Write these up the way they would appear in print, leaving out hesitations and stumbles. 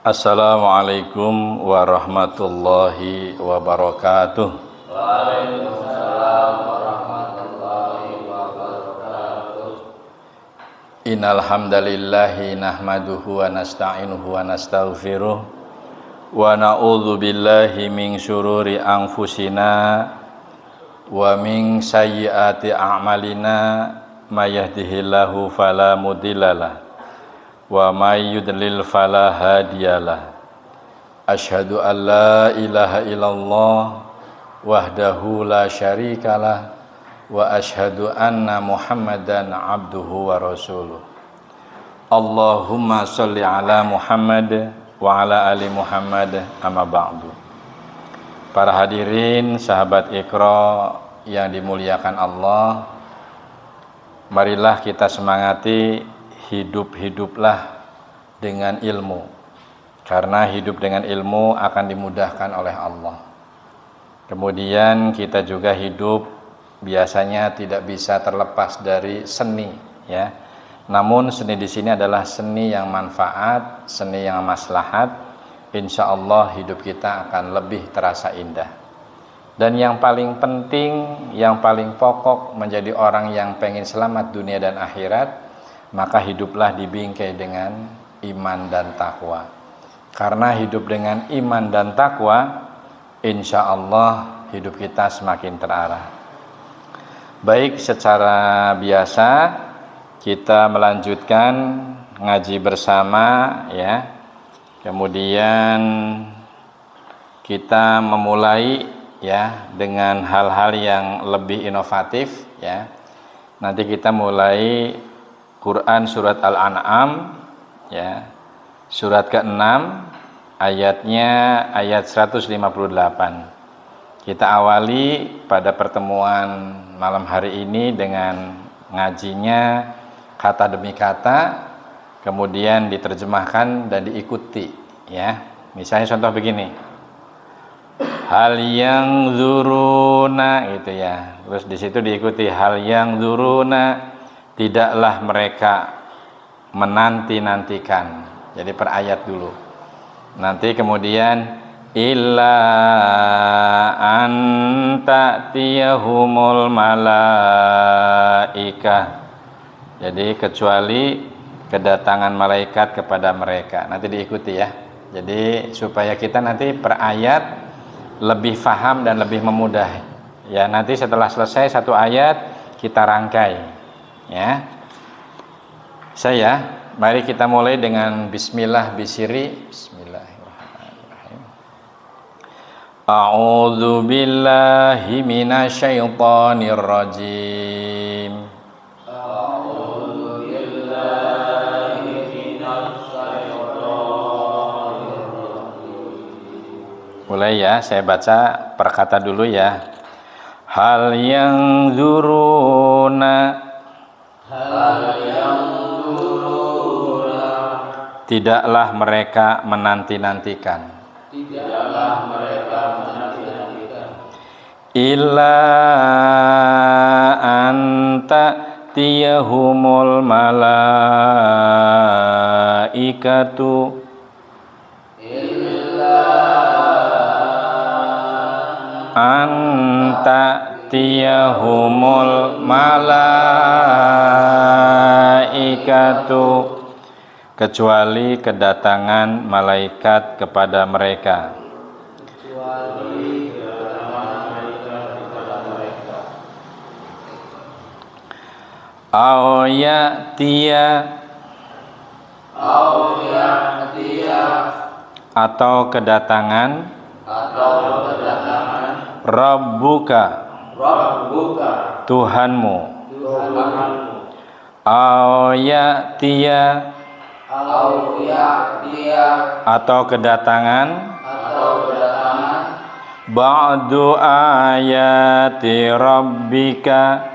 Assalamualaikum warahmatullahi wabarakatuh. Waalaikumsalam warahmatullahi wabarakatuh. Innal hamdalillahi nahmaduhu wa nasta'inuhu wa nastaghfiruh wa na'udzu billahi min syururi anfusina wa min sayyiati a'malina may yahdihillahu fala mudhillalah wa may yudlil fala hadiyalah. Asyhadu an la ilaha illallah wahdahu la syarikalah wa asyhadu anna Muhammadan abduhu wa rasuluh. Allahumma sholli ala Muhammad wa ala ali Muhammad, amma ba'du. Para hadirin sahabat Iqra yang dimuliakan Allah, marilah kita semangati hidup-hiduplah dengan ilmu, karena hidup dengan ilmu akan dimudahkan oleh Allah. Kemudian kita juga hidup biasanya tidak bisa terlepas dari seni, ya. Namun seni di sini adalah seni yang manfaat, seni yang maslahat. Insya Allah hidup kita akan lebih terasa indah. Dan yang paling penting, yang paling pokok menjadi orang yang pengen selamat dunia dan akhirat, maka hiduplah dibingkai dengan iman dan takwa. Karena hidup dengan iman dan takwa, insya Allah hidup kita semakin terarah. Baik, secara biasa kita melanjutkan ngaji bersama, ya. Kemudian kita memulai, ya, dengan hal-hal yang lebih inovatif, ya. Nanti kita mulai Quran surat Al-An'am, ya, surat ke-6, ayatnya ayat 158. Kita awali pada pertemuan malam hari ini dengan ngajinya kata demi kata, kemudian diterjemahkan dan diikuti, ya. Misalnya contoh begini, hal yang zuruna, gitu ya. Terus di situ diikuti hal yang zuruna, tidaklah mereka menanti-nantikan. Jadi per ayat dulu. Nanti kemudian illa anta tiyahumul malaikah. Jadi kecuali kedatangan malaikat kepada mereka. Nanti diikuti, ya. Jadi supaya kita nanti per ayat lebih faham dan lebih memudah. Ya, nanti setelah selesai satu ayat kita rangkai. Ya, mari kita mulai dengan bismillah bisiri. Bismillahirrahmanirrahim. A'udzu billahi minasyaitonir rajim. A'udzu billahi minasyaitonir rajim. Mulai, ya, saya baca per kata dulu, ya. Hal yang zuruna, tidaklah mereka menanti-nantikan. Illa anta tiyahumul malaikatu. Anta tiyahumul malaikatu, kecuali kedatangan malaikat kepada mereka. Au ya'tiya, atau kedatangan Rabbuka, Tuhanmu. Au ya'tiya, atau kedatangan ba'du ayati rabbika,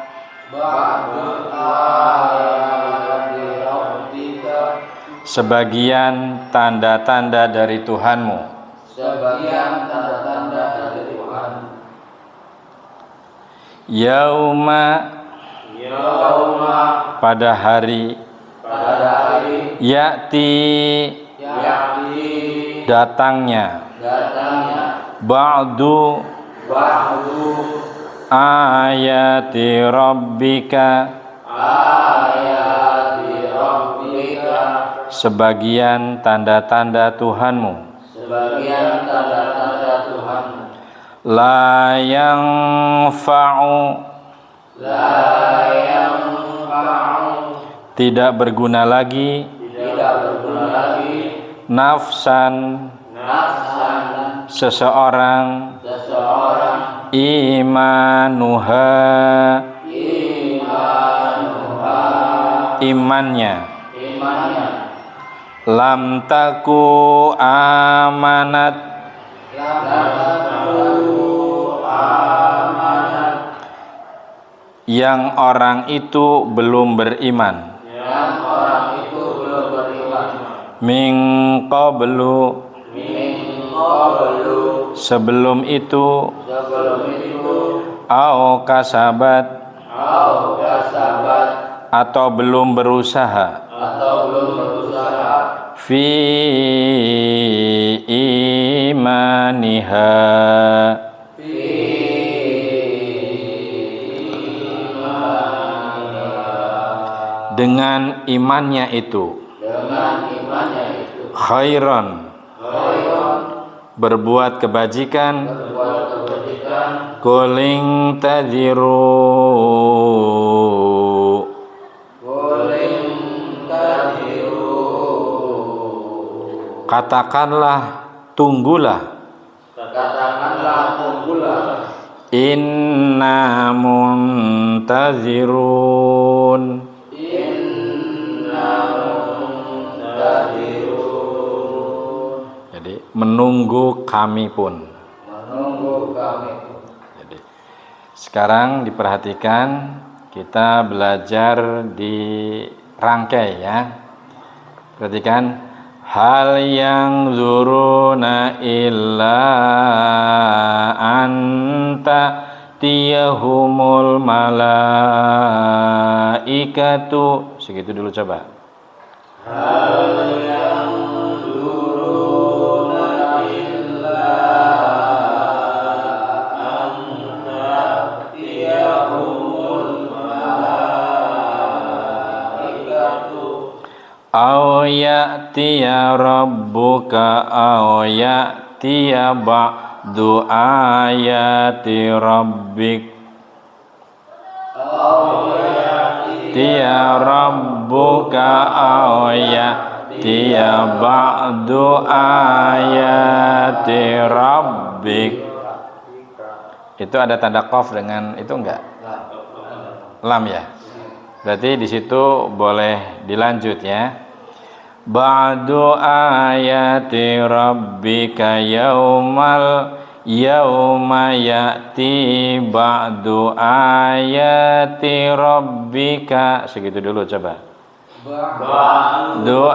sebagian tanda-tanda dari Tuhanmu. Yauma, pada hari, ya'ti, datangnya ba'du ayati rabbika sebagian tanda-tanda Tuhanmu la yanfa'u tidak berguna lagi nafsan seseorang imanuha imannya lam taku amanat yang orang itu belum beriman min qablu sebelum itu au kasabat atau belum berusaha fi imaniha dengan imannya itu khairan berbuat kebajikan kuling tadiru katakanlah tunggulah inna muntazirun jadi menunggu kami pun. Jadi sekarang diperhatikan, kita belajar di rangkai ya. Perhatikan, hal yang zuruna illa anta tiyahumul malaikatu. Segitu dulu coba. Hal yang zuruna illa anta tiyahumul malaikatu. Aw ya'tiya rabbuka aw ya'tiya ba'du ayati rabbik. Tiya rabbuka aw ya'tiya ba'du ayati rabbik. Itu ada tanda qaf dengan itu enggak? Lam ya. Berarti di situ boleh dilanjut ya. Ba'du ayati rabbika yauma ya'ti ba'du ayati rabbika. Segitu dulu coba. Ba'du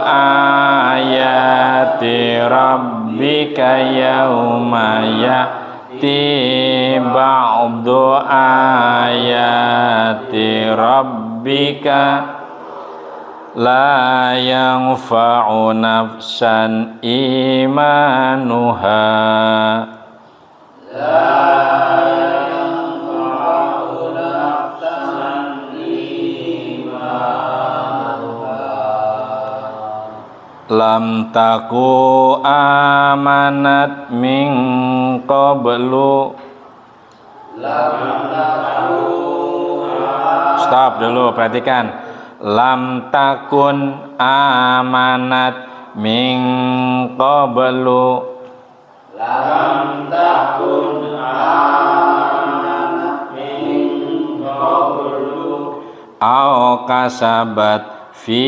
ayati rabbika yauma ya'ti ba'du ayati rabbika la yanfa'u nafsan imanuha lam taku amanat min qablu. Stop dulu, perhatikan. Lam takun amanat min qablu. Lam takun amanat min qablu. Au kasabat fi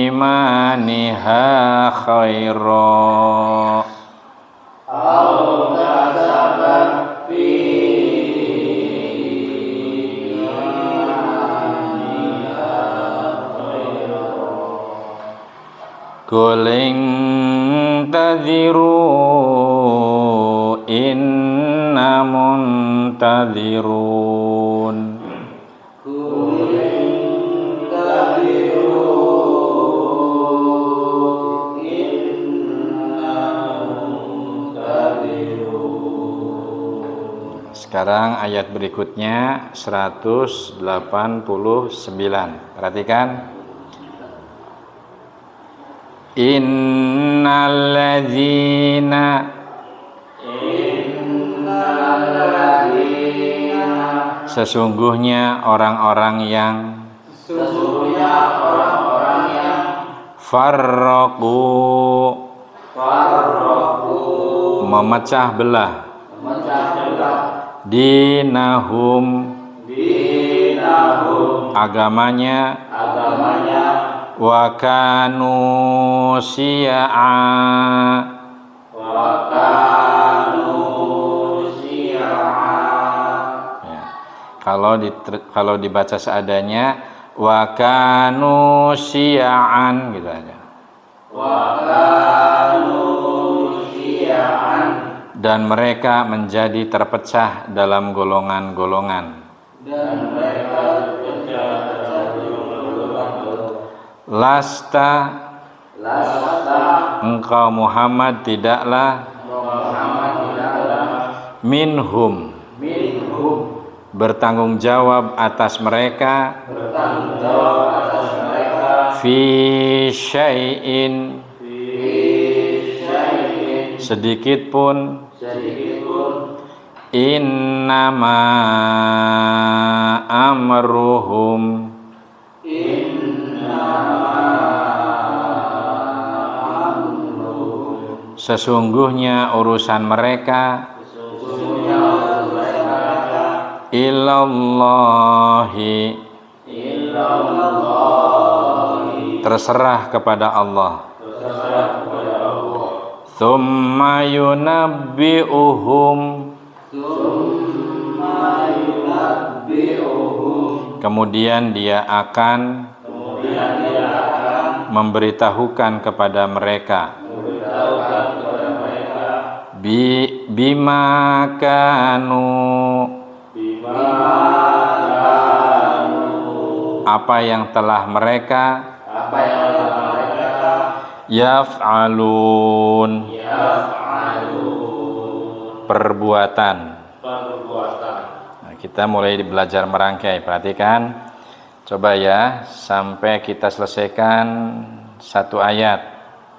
imaniha khaira. Au kasabat fi imaniha khaira. Kuling tadhiru inna muntadhirun. Sekarang ayat berikutnya 189. Perhatikan. Innalladzina Sesungguhnya orang-orang yang farraqu memecah belah dinahum agamanya wa kanu syi'a ya. Kalau dibaca seadanya wa kanu syi'an gitu aja. Dan mereka menjadi terpecah dalam golongan-golongan. Lasta engkau Muhammad tidaklah minhum bertanggung jawab atas mereka fi syai'in sedikit pun innama amruhum sesungguhnya urusan mereka ilallahi terserah kepada Allah. Tsumma yunabbi'uhum kemudian dia akan memberitahukan kepada mereka bima kanu apa yang telah mereka yaf'alun perbuatan. Nah, kita mulai belajar merangkai. Perhatikan, coba ya sampai kita selesaikan satu ayat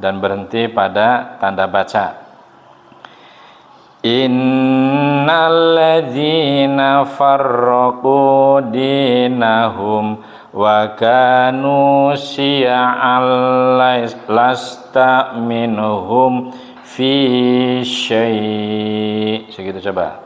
dan berhenti pada tanda baca. Innalladzina farraqu dinahum wa kanu syi'an lasta minhum fi syai'. Segitu coba.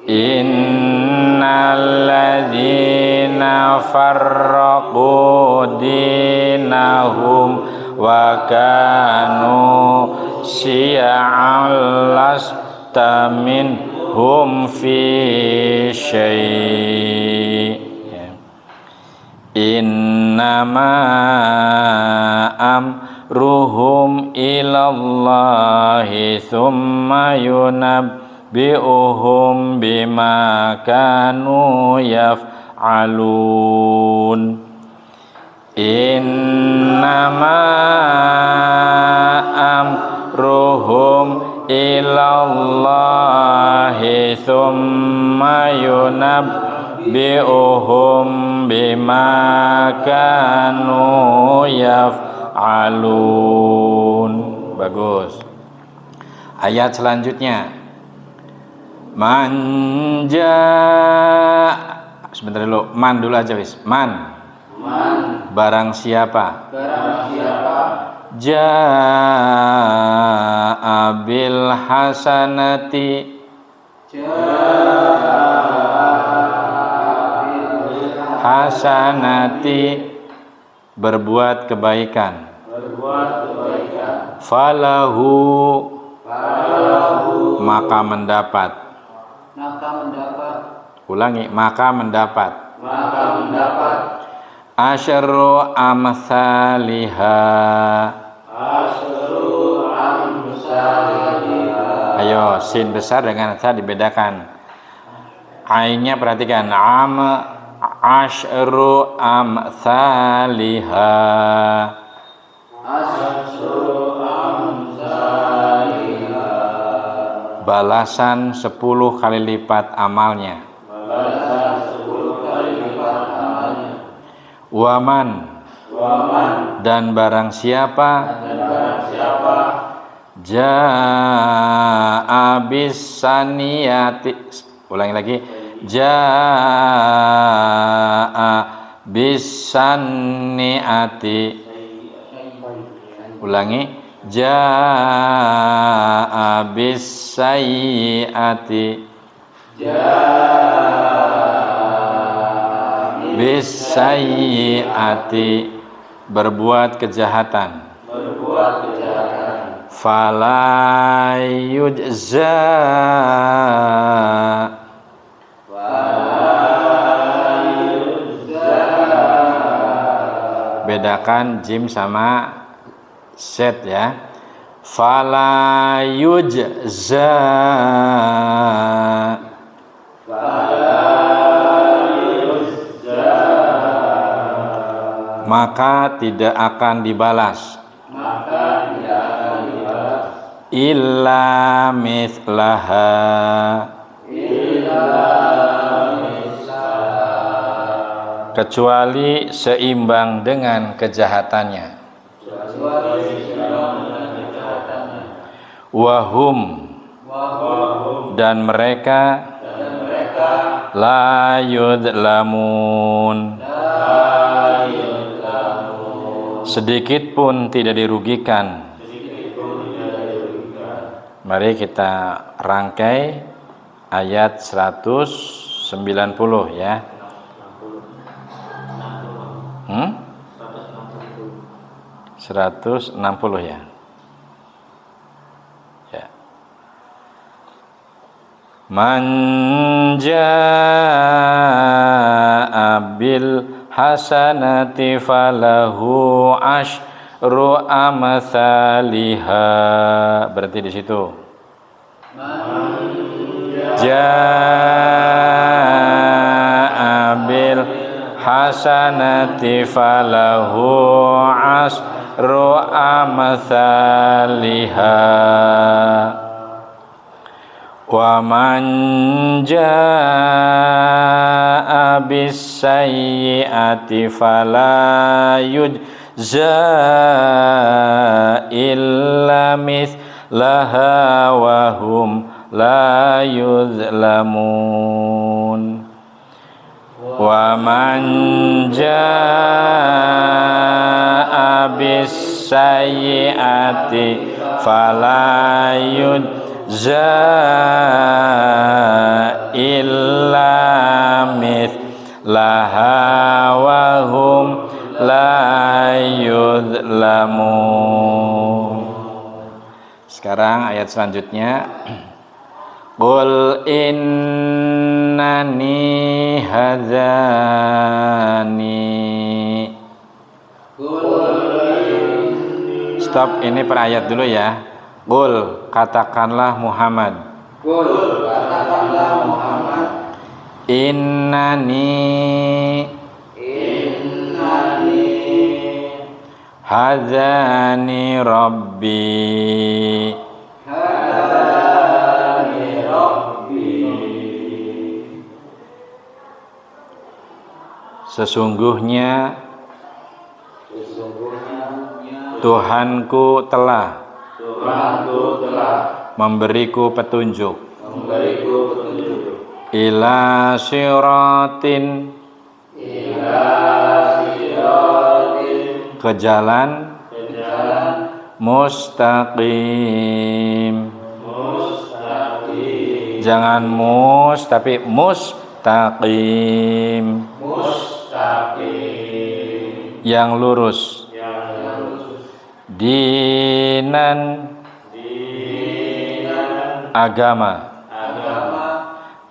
Innalladzina farraqu dinahum wa kanu syi'an lasta minhum fi syai'. Innama amruhum ilallahi thumma yunabbi'uhum bima kanu yaf'alun. Innama amruhum ilallahi thumma yunabbi'uhum bima kanu yaf'alun. Bagus. Ayat selanjutnya sebentar dulu, man dulu aja wis. Man barang siapa ja'a bil hasanati berbuat kebaikan falahu maka mendapat. Ulangi, maka mendapat asyru amsalihha. Ayo, sin besar dengan sa dibedakan. Ainnya perhatikan, asyru amsalihha. balasan 10 kali lipat amalnya. Waman, dan barang siapa jaa bisaniyati, ulangi lagi, jaa bisaniyati, ulangi, jaa bisayyati, bisayyati, berbuat kejahatan, fala yujza, bedakan jim sama set ya. Fala yujza, maka tidak akan dibalas, illa mithlaha, kecuali seimbang dengan kejahatannya. Wahum, dan mereka la yudlamun, sedikit pun tidak dirugikan. Mari kita rangkai ayat 190 ya. 160 ya. Ya. Man jaa bil hasanati falahu asyru amsalihha, berarti di situ. Jaa bil hasanati falahu asyru amsalihha, wa man jaa bis sayyi'ati fala yujza illa mithlaha wa hum la yuzlamun. Wa man jaa bis sayyi'ati fala yujza illa mithlaha wa hum la yuzlamun. Sekarang ayat selanjutnya. Qul innani hadzani. Stop, ini per ayat dulu ya. Qul, katakanlah Muhammad. Innani hadzani rabbi. Sesungguhnya Tuhanku telah memberiku petunjuk ila siratin, ke jalan mustaqim. Jangan mus tapi mustaqim, yang lurus. Dinan, agama.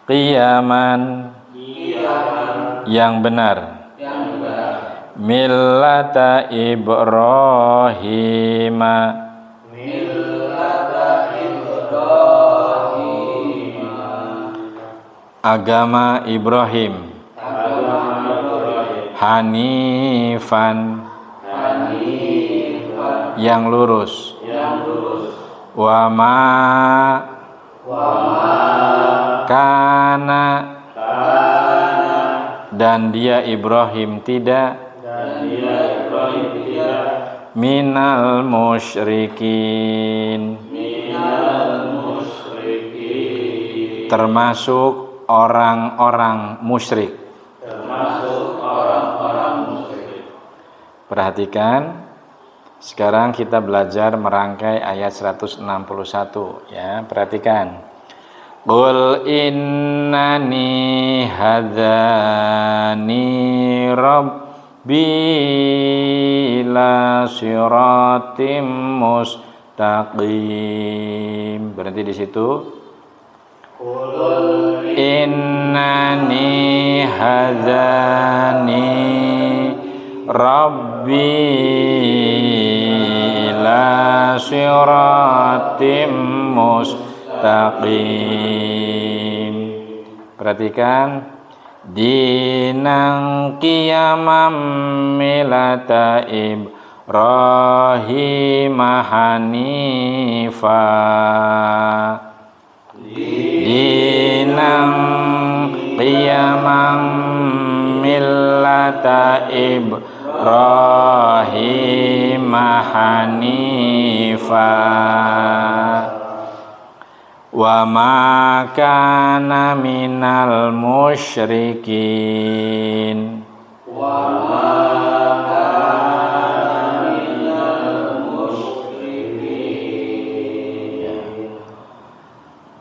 Qiyaman, yang benar. Millata Ibrahim, agama Ibrahim. Hanifan, yang lurus. Wa ma kana dan dia Ibrahim tidak minal musyrikin termasuk orang-orang musyrik. Perhatikan, sekarang kita belajar merangkai ayat 161 ya. Perhatikan. Qul innani hadani rabbi ila siratim mustaqim. Berhenti di situ. Innani hadani rabbi ila siratim mustaqim. Perhatikan, dinang qiyamam milata Ibrahim hanifa. Dinang qiyamam millata Ibrahim hanifa wa ma kana minal musyrikin.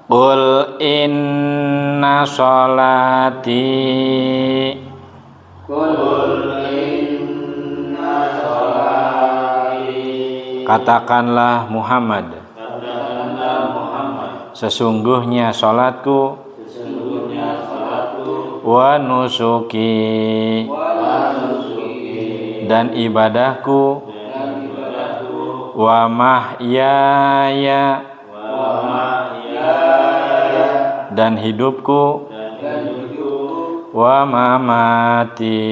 Qul inna sholati katakanlah Muhammad, sesungguhnya salatku wa nusuki dan ibadahku wa mahyaya dan hidupku wa mamati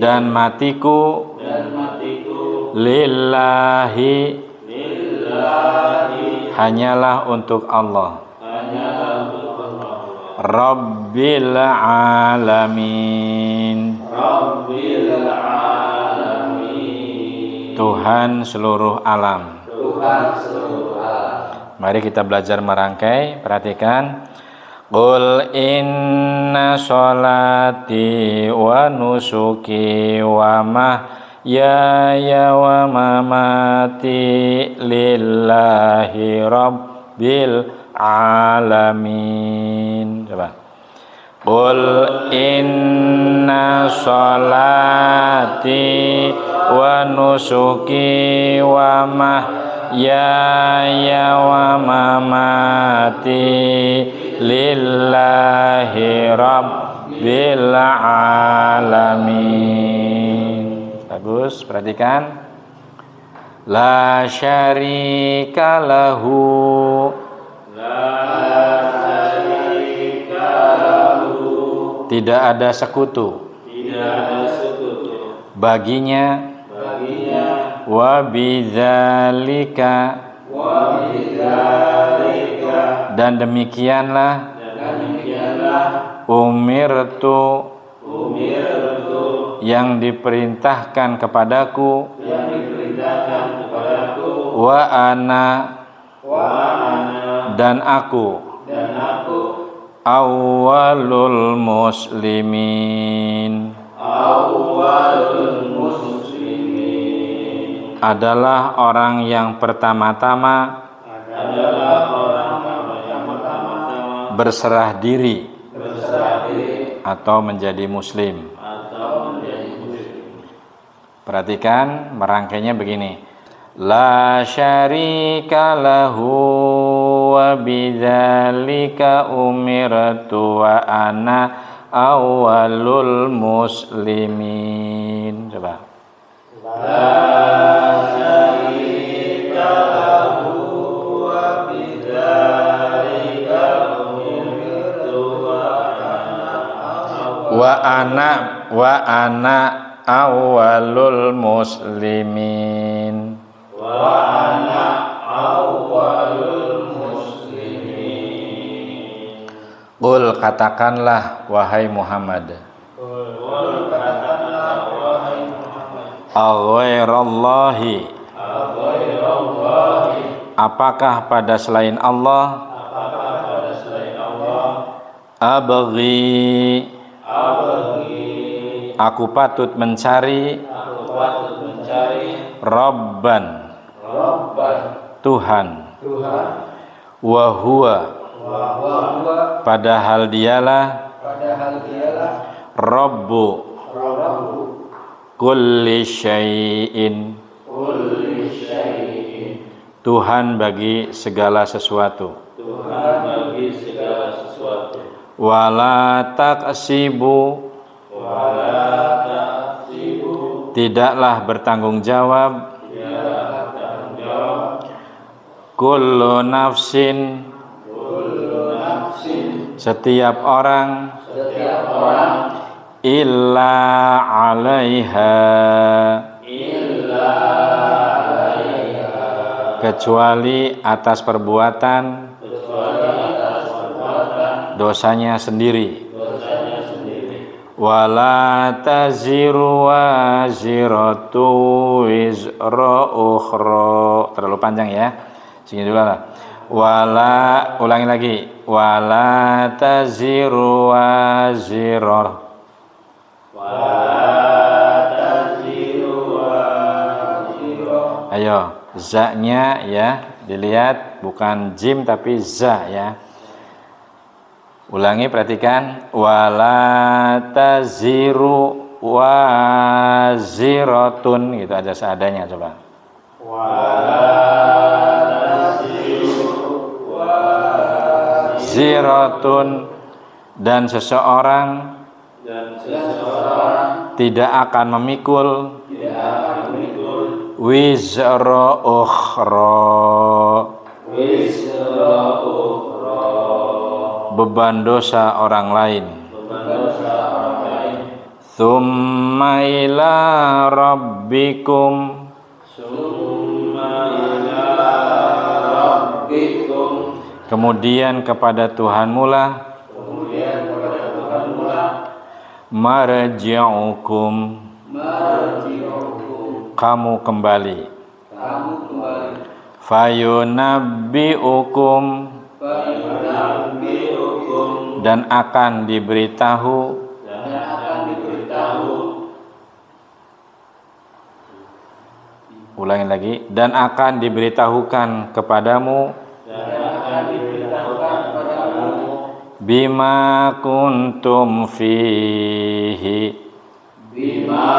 dan matiku lillahi hanyalah untuk Allah. Rabbil alamin. Tuhan seluruh alam. Mari kita belajar merangkai. Perhatikan. Qul inna sholati wa nusuki wa mahyaya wa mamati lillahi rabbil alamin. Coba. Qul inna sholati wa nusuki wa mahyaya wa mamati lillahi rabbil alamin. Bagus, perhatikan. La syarika lahu. Tidak ada sekutu. Baginya. Wa bidzalika. Dan demikianlah. Umirtu. Yang diperintahkan kepadaku. Wa ana. Dan aku. Awwalul muslimin. Adalah orang yang pertama-tama berserah diri atau menjadi muslim. Perhatikan merangkainya begini. La syarika lahu wa bidzalika umirtu wa ana awwalul muslimin. Coba. La syarika lahu wa bidzalika umirtu wa ana awwalul muslimin. Wa ana awwalul Qul katakanlah wahai Muhammad. Qul katakanlah wahai Muhammad. Aghairallahi, Aghairallahi, apakah pada selain Allah? apakah pada selain Allah? Abghi, Abghi, aku patut mencari. aku patut mencari. Rabban, Rabban, Tuhan. Tuhan. Wa huwa, Wa huwa, padahal dialah. padahal dialah. Rabbu Rabbu kulli syai'in, kulli syai'in, Tuhan bagi segala sesuatu. Tuhan bagi segala sesuatu. Wala taqsibu, Wala ta'sibu, tidaklah bertanggung jawab. tidaklah tanggung jawab. Kullu nafsin, Kullu nafsin, setiap orang. setiap orang. Illa 'alaiha, Illa alaiha, kecuali atas perbuatan kecuali atas perbuatan dosanya sendiri. dosanya sendiri. Wala taziru waziratu wizra ukhra. Terlalu panjang ya. Sini dulu lah. Ulangi lagi. Wala taziru wazirah. Wala taziru wazirah. Ayo, za-nya ya, dilihat bukan jim tapi za ya. Ulangi, perhatikan. Wala taziru waziratun, gitu aja seadanya coba. Wala taziru Ziratun, dan seseorang dan seseorang tidak akan memikul tidak akan memikul wizra ukhra, wizra ukhra, beban dosa orang lain. beban dosa orang lain. Tsumma ila rabbikum, Summa ila rabbikum, kemudian kepada Tuhanmu lah. kemudian kepada Tuhanmu lah. Marji'ukum, Marji'ukum, kamu kembali. kamu kembali. Fayunabbi'ukum, Fayunabbi'ukum, dan akan diberitahu. dan akan diberitahu. Ulangi lagi. Dan akan diberitahukan kepadamu Dan akan diberitahukan kepadamu bima kuntum fihi, bima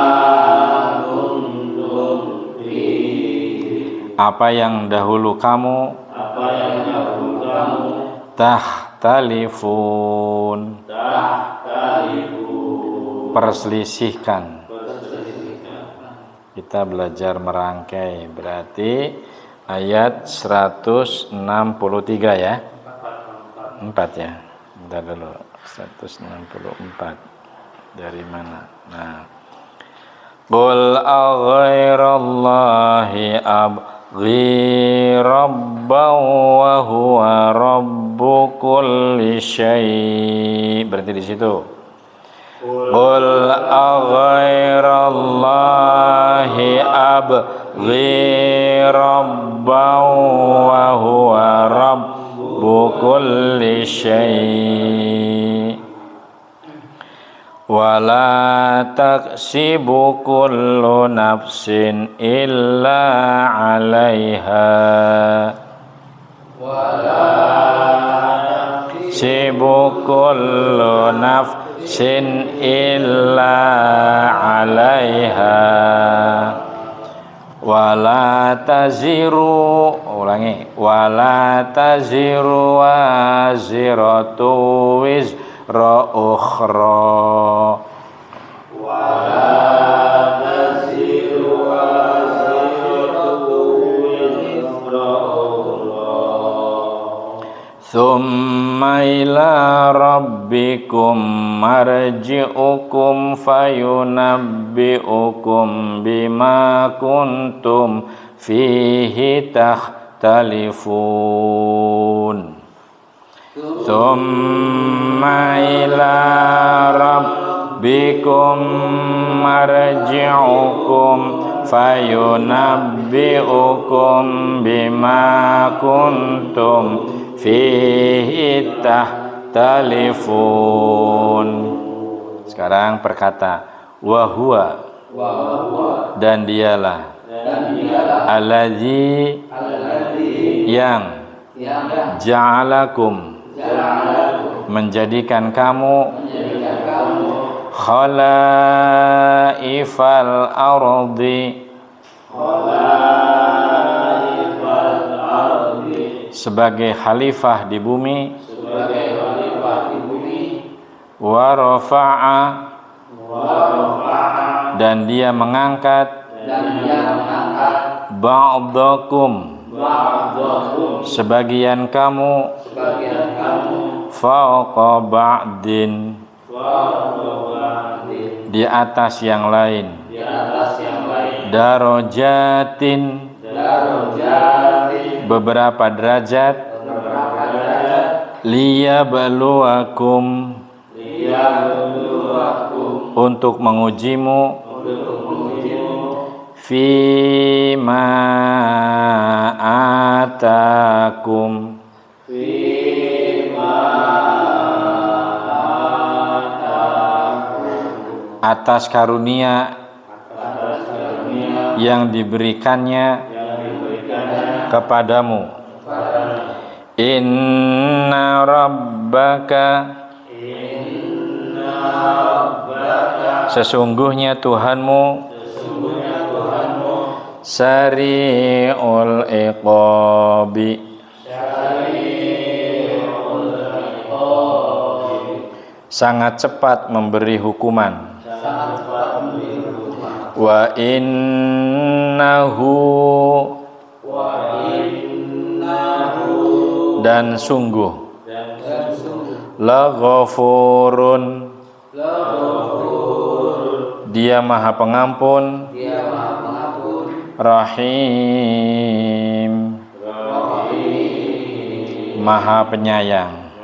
kuntum fihi, apa yang dahulu kamu apa yang dahulu kamu tahtalifun, tahtalifu, perselisihkan. perselisihkan. Kita belajar merangkai, berarti ayat 163 ya. 4 ya. Bentar dulu. 164. Dari mana? Nah. Qul aghairallahi abghi rabban wa huwa rabbu kulli syai'. Berarti di situ. Qul aghairallahi abghi rabban wa huwa rabbu kulli syai'. Wala taksibu kullu nafsin illa 'alaiha. Wala Sibu kullu nafsin illa 'alaiha. Wala taziru, ulangi, wala taziru waziratu wizra ukhra. wala taziru waziratu wizra ukhra. Thumma ila rabbikum marji'ukum fayunabbi'ukum bima kuntum fihi takhtalifun. Thumma Summa ila rabbikum marji'ukum fayunabbi'ukum bima kuntum fihi tahtalifun. Sekarang perkata wahwa, dan dialah alladzi yang ja'alakum menjadikan kamu khalaifal ardi sebagai khalifah di bumi, wa rafa'a dan dia mengangkat ba'dakum sebagian kamu fawqa ba'din di atas yang lain, darajatin beberapa derajat, liyabluwakum untuk mengujimu, fima atakum atas karunia yang diberikannya kepadamu. Inna rabbaka sesungguhnya Tuhanmu sari'ul iqabi sangat cepat memberi hukuman. Wa innahu dan sungguh laghafurun dia maha pengampun, rahim maha penyayang.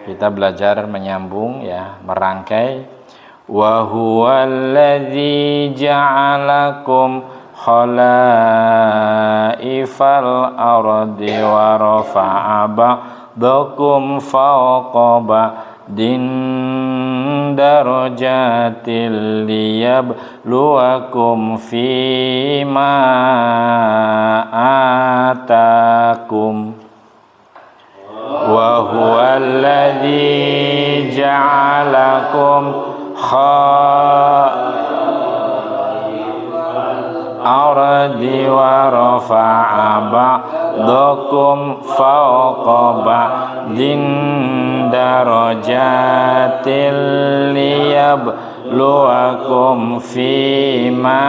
Kita belajar menyambung ya, merangkai. Wa huwallazi ja'alakum khalaifal ardi wa rafa'a ba'dakum fawqa ba'din darajatil liyabluwakum fima atakum. Wa huwallazi ja'alakum ardi wa rafa'a ba'dakum fawqa ba'din darajatil liyabluwakum fima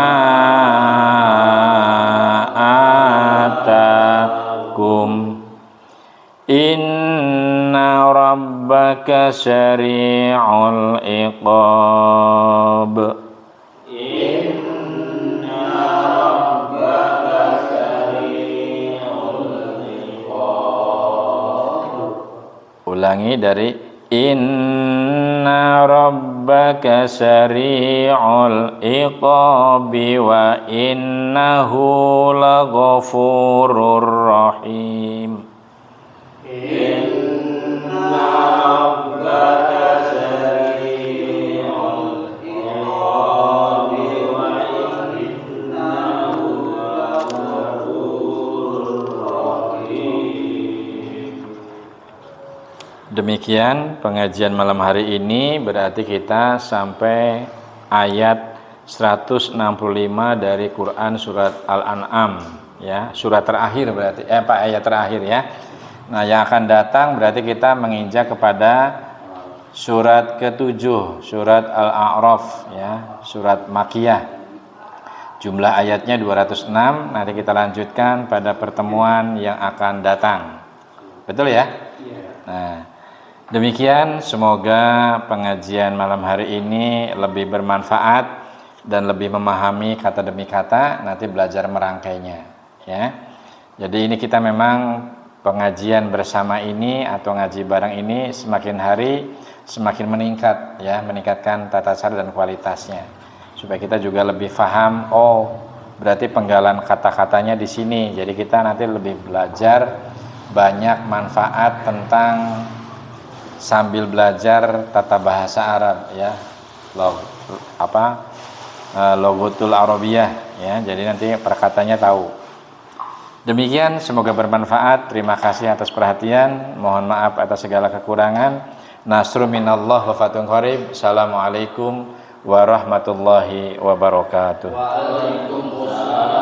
atakum. Inna rabbaka syari'ul iqab. Inna rabbaka syari'ul iqab. Ulangi dari inna rabbaka syari'ul iqabi wa innahu laghafurur rahim. Inna rabbaka syari'ul iqabi wa innahu laghafurur rahim. Demikian pengajian malam hari ini, berarti kita sampai ayat 165 dari Quran surat Al-An'am ya, surat terakhir berarti ayat terakhir ya. Nah, yang akan datang berarti kita menginjak kepada surat ke-7, surat Al-A'raf ya, surat Makkiyah. Jumlah ayatnya 206. Nanti kita lanjutkan pada pertemuan yang akan datang. Betul ya? Nah, demikian, semoga pengajian malam hari ini lebih bermanfaat dan lebih memahami kata demi kata, nanti belajar merangkainya ya. Jadi ini kita memang pengajian bersama ini atau ngaji bareng ini semakin hari semakin meningkat ya, meningkatkan tata cara dan kualitasnya. Supaya kita juga lebih paham, oh berarti penggalan kata-katanya di sini. Jadi kita nanti lebih belajar banyak manfaat tentang sambil belajar tata bahasa Arab ya. Logotul Arabiyah ya. Jadi nanti perkataannya tahu. Demikian, semoga bermanfaat. Terima kasih atas perhatian. Mohon maaf atas segala kekurangan. Nasrun minallah wa fathun qarib. Assalamualaikum warahmatullahi wabarakatuh. Waalaikumsalam.